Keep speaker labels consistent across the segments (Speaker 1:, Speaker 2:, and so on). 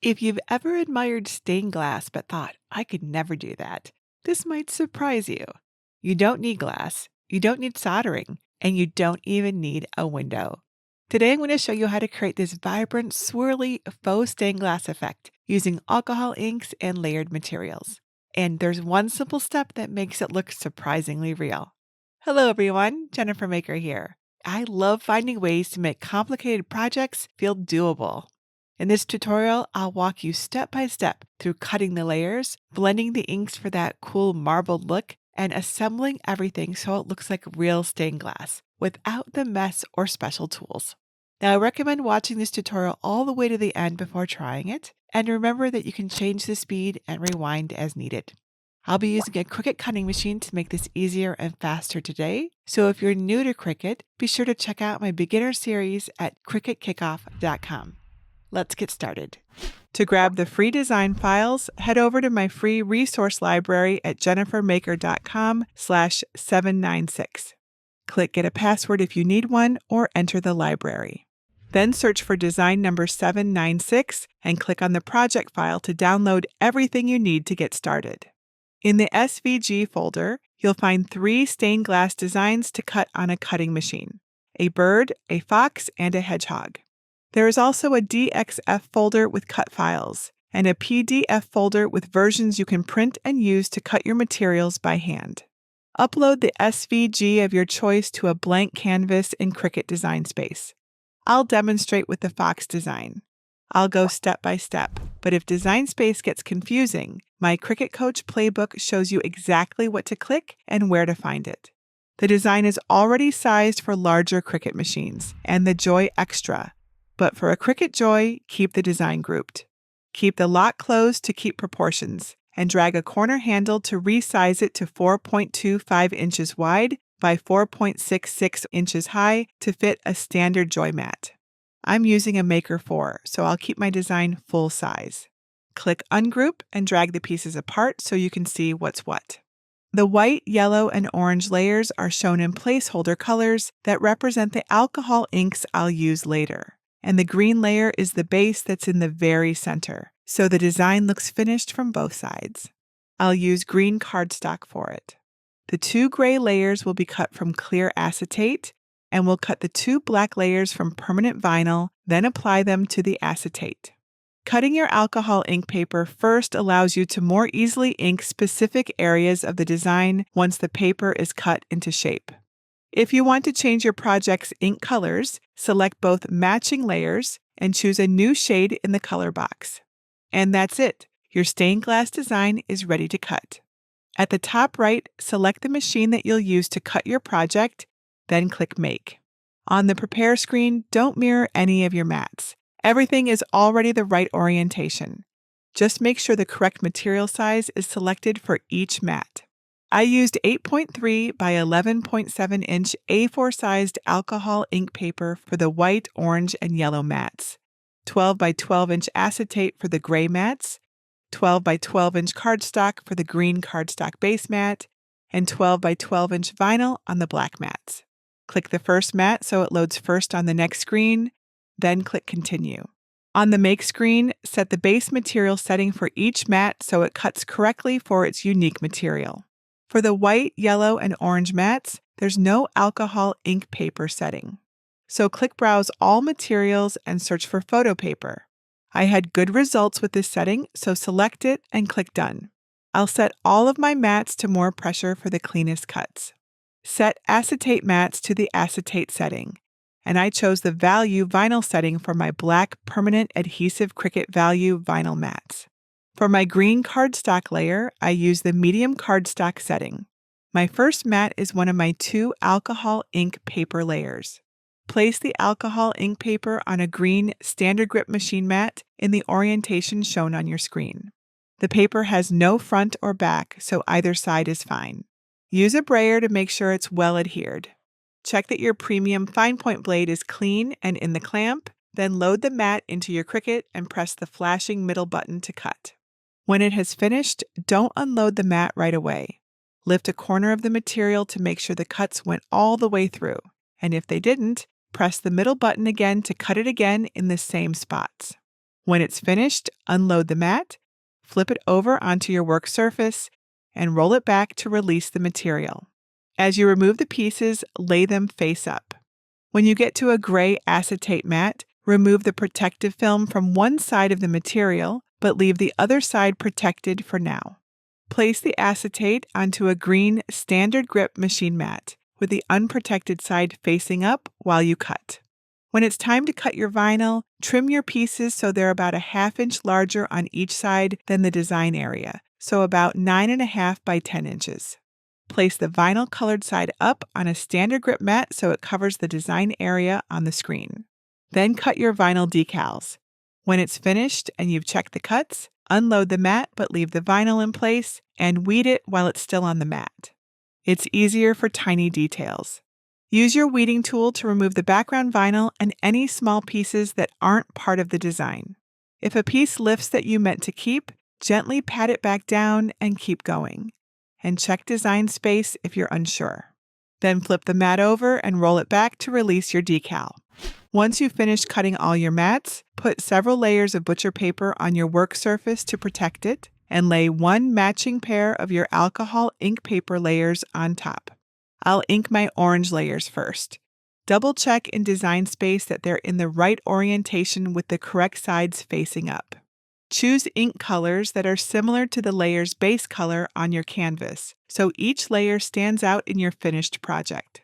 Speaker 1: If you've ever admired stained glass but thought, I could never do that, this might surprise you. You don't need glass, you don't need soldering, and you don't even need a window. Today I'm going to show you how to create this vibrant, swirly faux stained glass effect using alcohol inks and layered materials. And there's one simple step that makes it look surprisingly real. Hello everyone, Jennifer Maker here. I love finding ways to make complicated projects feel doable. In this tutorial, I'll walk you step by step through cutting the layers, blending the inks for that cool marbled look, and assembling everything so it looks like real stained glass without the mess or special tools. Now, I recommend watching this tutorial all the way to the end before trying it, and remember that you can change the speed and rewind as needed. I'll be using a Cricut cutting machine to make this easier and faster today, so if you're new to Cricut, be sure to check out my beginner series at cricutkickoff.com. Let's get started. To grab the free design files, head over to my free resource library at jennifermaker.com/796. Click Get a Password if you need one, or enter the library. Then search for design number 796 and click on the project file to download everything you need to get started. In the SVG folder, you'll find 3 stained glass designs to cut on a cutting machine: a bird, a fox, and a hedgehog. There is also a DXF folder with cut files, and a PDF folder with versions you can print and use to cut your materials by hand. Upload the SVG of your choice to a blank canvas in Cricut Design Space. I'll demonstrate with the fox design. I'll go step by step, but if Design Space gets confusing, my Cricut Coach playbook shows you exactly what to click and where to find it. The design is already sized for larger Cricut machines and the Joy Extra, but for a Cricut Joy, keep the design grouped. Keep the lock closed to keep proportions, and drag a corner handle to resize it to 4.25 inches wide by 4.66 inches high to fit a standard Joy mat. I'm using a Maker 4, so I'll keep my design full size. Click Ungroup and drag the pieces apart so you can see what's what. The white, yellow, and orange layers are shown in placeholder colors that represent the alcohol inks I'll use later. And the green layer is the base that's in the very center, so the design looks finished from both sides. I'll use green cardstock for it. The 2 gray layers will be cut from clear acetate, and we'll cut the 2 black layers from permanent vinyl, then apply them to the acetate. Cutting your alcohol ink paper first allows you to more easily ink specific areas of the design once the paper is cut into shape. If you want to change your project's ink colors, select both matching layers and choose a new shade in the color box. And that's it. Your stained glass design is ready to cut. At the top right, select the machine that you'll use to cut your project, then click Make. On the Prepare screen, don't mirror any of your mats. Everything is already the right orientation. Just make sure the correct material size is selected for each mat. I used 8.3 by 11.7 inch A4 sized alcohol ink paper for the white, orange, and yellow mats, 12 by 12 inch acetate for the gray mats, 12 by 12 inch cardstock for the green cardstock base mat, and 12 by 12 inch vinyl on the black mats. Click the first mat so it loads first on the next screen, then click Continue. On the Make screen, set the base material setting for each mat so it cuts correctly for its unique material. For the white, yellow, and orange mats, there's no alcohol ink paper setting. So click Browse All Materials and search for photo paper. I had good results with this setting, so select it and click Done. I'll set all of my mats to more pressure for the cleanest cuts. Set acetate mats to the acetate setting, and I chose the Value vinyl setting for my black permanent adhesive Cricut Value vinyl mats. For my green cardstock layer, I use the medium cardstock setting. My first mat is one of my 2 alcohol ink paper layers. Place the alcohol ink paper on a green standard grip machine mat in the orientation shown on your screen. The paper has no front or back, so either side is fine. Use a brayer to make sure it's well adhered. Check that your premium fine point blade is clean and in the clamp, then load the mat into your Cricut and press the flashing middle button to cut. When it has finished, don't unload the mat right away. Lift a corner of the material to make sure the cuts went all the way through, and if they didn't, press the middle button again to cut it again in the same spots. When it's finished, unload the mat, flip it over onto your work surface, and roll it back to release the material. As you remove the pieces, lay them face up. When you get to a gray acetate mat, remove the protective film from one side of the material, but leave the other side protected for now. Place the acetate onto a green standard grip machine mat, with the unprotected side facing up while you cut. When it's time to cut your vinyl, trim your pieces so they're about a 1/2 inch larger on each side than the design area, so about 9.5 by 10 inches. Place the vinyl colored side up on a standard grip mat so it covers the design area on the screen. Then cut your vinyl decals. When it's finished and you've checked the cuts, unload the mat but leave the vinyl in place and weed it while it's still on the mat. It's easier for tiny details. Use your weeding tool to remove the background vinyl and any small pieces that aren't part of the design. If a piece lifts that you meant to keep, gently pat it back down and keep going. And check design space if you're unsure. Then flip the mat over and roll it back to release your decal. Once you've finished cutting all your mats, put several layers of butcher paper on your work surface to protect it, and lay one matching pair of your alcohol ink paper layers on top. I'll ink my orange layers first. Double check in design space that they're in the right orientation with the correct sides facing up. Choose ink colors that are similar to the layer's base color on your canvas, so each layer stands out in your finished project.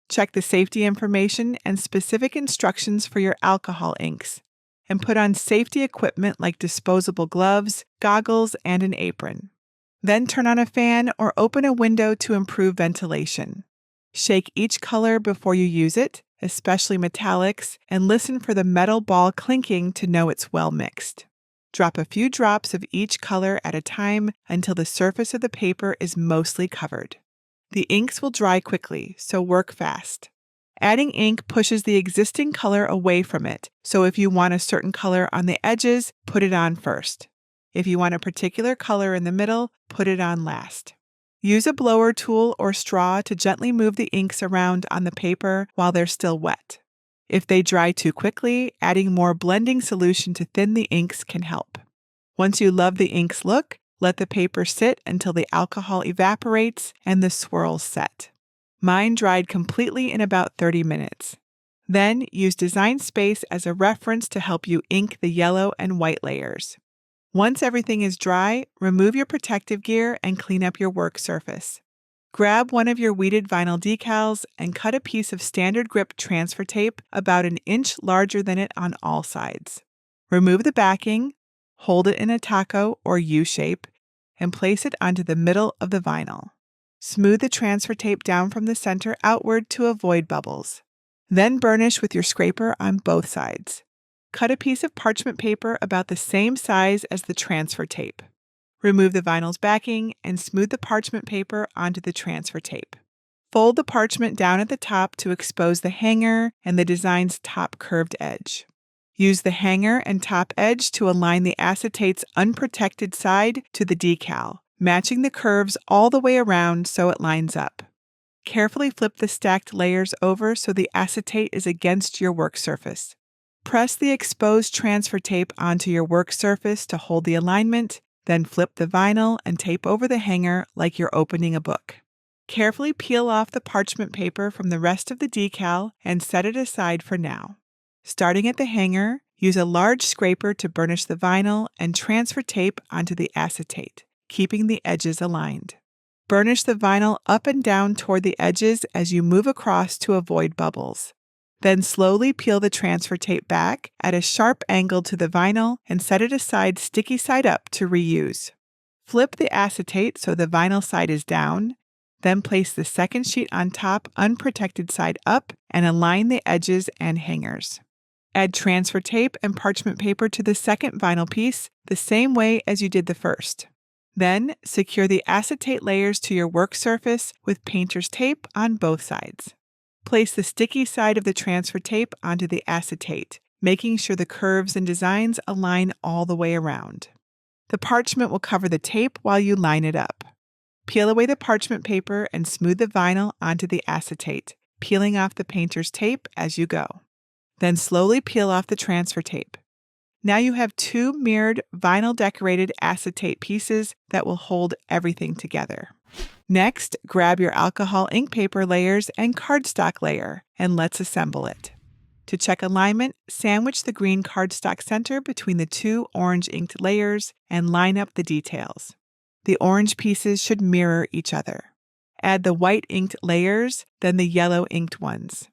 Speaker 1: Check the safety information and specific instructions for your alcohol inks, and put on safety equipment like disposable gloves, goggles, and an apron. Then turn on a fan or open a window to improve ventilation. Shake each color before you use it, especially metallics, and listen for the metal ball clinking to know it's well mixed. Drop a few drops of each color at a time until the surface of the paper is mostly covered. The inks will dry quickly, so work fast. Adding ink pushes the existing color away from it, so if you want a certain color on the edges, put it on first. If you want a particular color in the middle, put it on last. Use a blower tool or straw to gently move the inks around on the paper while they're still wet. If they dry too quickly, adding more blending solution to thin the inks can help. Once you love the ink's look, let the paper sit until the alcohol evaporates and the swirls set. Mine dried completely in about 30 minutes. Then use Design Space as a reference to help you ink the yellow and white layers. Once everything is dry, remove your protective gear and clean up your work surface. Grab one of your weeded vinyl decals and cut a piece of standard grip transfer tape about an inch larger than it on all sides. Remove the backing, hold it in a taco or U shape, and place it onto the middle of the vinyl. Smooth the transfer tape down from the center outward to avoid bubbles. Then burnish with your scraper on both sides. Cut a piece of parchment paper about the same size as the transfer tape. Remove the vinyl's backing and smooth the parchment paper onto the transfer tape. Fold the parchment down at the top to expose the hanger and the design's top curved edge. Use the hanger and top edge to align the acetate's unprotected side to the decal, matching the curves all the way around so it lines up. Carefully flip the stacked layers over so the acetate is against your work surface. Press the exposed transfer tape onto your work surface to hold the alignment, then flip the vinyl and tape over the hanger like you're opening a book. Carefully peel off the parchment paper from the rest of the decal and set it aside for now. Starting at the hanger, use a large scraper to burnish the vinyl and transfer tape onto the acetate, keeping the edges aligned. Burnish the vinyl up and down toward the edges as you move across to avoid bubbles. Then slowly peel the transfer tape back at a sharp angle to the vinyl and set it aside sticky side up to reuse. Flip the acetate so the vinyl side is down, then place the second sheet on top unprotected side up and align the edges and hangers. Add transfer tape and parchment paper to the second vinyl piece the same way as you did the first. Then secure the acetate layers to your work surface with painter's tape on both sides. Place the sticky side of the transfer tape onto the acetate, making sure the curves and designs align all the way around. The parchment will cover the tape while you line it up. Peel away the parchment paper and smooth the vinyl onto the acetate, peeling off the painter's tape as you go. Then slowly peel off the transfer tape. Now you have 2 mirrored vinyl decorated acetate pieces that will hold everything together. Next, grab your alcohol ink paper layers and cardstock layer, and let's assemble it. To check alignment, sandwich the green cardstock center between the 2 orange inked layers and line up the details. The orange pieces should mirror each other. Add the white inked layers, then the yellow inked ones.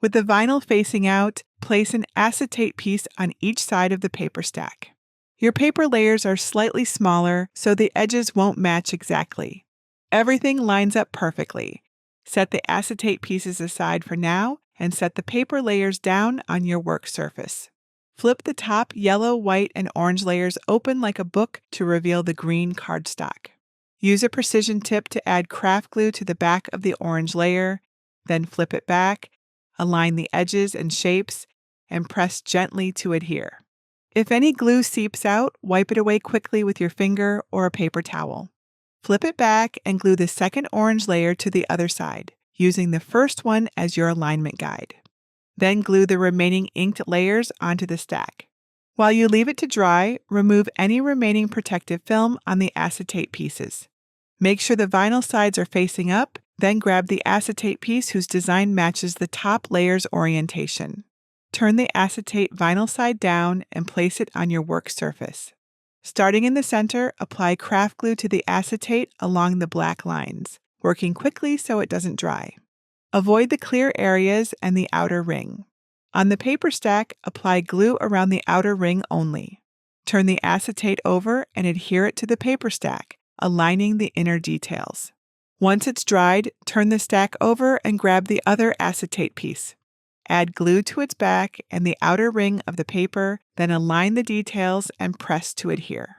Speaker 1: With the vinyl facing out, place an acetate piece on each side of the paper stack. Your paper layers are slightly smaller, so the edges won't match exactly. Everything lines up perfectly. Set the acetate pieces aside for now and set the paper layers down on your work surface. Flip the top yellow, white, and orange layers open like a book to reveal the green cardstock. Use a precision tip to add craft glue to the back of the orange layer, then flip it back, align the edges and shapes, and press gently to adhere. If any glue seeps out, wipe it away quickly with your finger or a paper towel. Flip it back and glue the second orange layer to the other side, using the first one as your alignment guide. Then glue the remaining inked layers onto the stack. While you leave it to dry, remove any remaining protective film on the acetate pieces. Make sure the vinyl sides are facing up, then grab the acetate piece whose design matches the top layer's orientation. Turn the acetate vinyl side down and place it on your work surface. Starting in the center, apply craft glue to the acetate along the black lines, working quickly so it doesn't dry. Avoid the clear areas and the outer ring. On the paper stack, apply glue around the outer ring only. Turn the acetate over and adhere it to the paper stack, aligning the inner details. Once it's dried, turn the stack over and grab the other acetate piece. Add glue to its back and the outer ring of the paper, then align the details and press to adhere.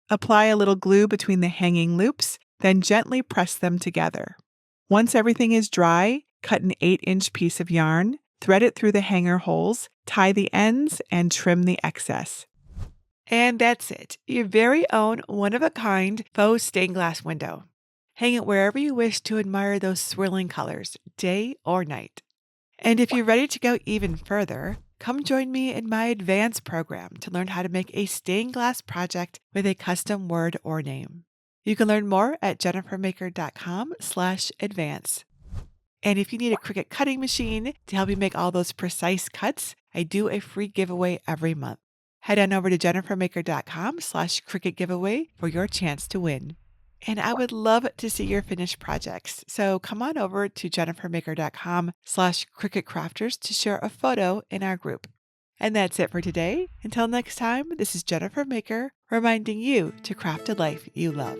Speaker 1: Apply a little glue between the hanging loops, then gently press them together. Once everything is dry, cut an 8-inch piece of yarn, thread it through the hanger holes, tie the ends, and trim the excess. And that's it, your very own one-of-a-kind faux stained glass window. Hang it wherever you wish to admire those swirling colors, day or night. And if you're ready to go even further, come join me in my advanced program to learn how to make a stained glass project with a custom word or name. You can learn more at jennifermaker.com/advance. And if you need a Cricut cutting machine to help you make all those precise cuts, I do a free giveaway every month. Head on over to jennifermaker.com/Cricut giveaway for your chance to win. And I would love to see your finished projects. So come on over to jennifermaker.com/Cricut crafters to share a photo in our group. And that's it for today. Until next time, this is Jennifer Maker reminding you to craft a life you love.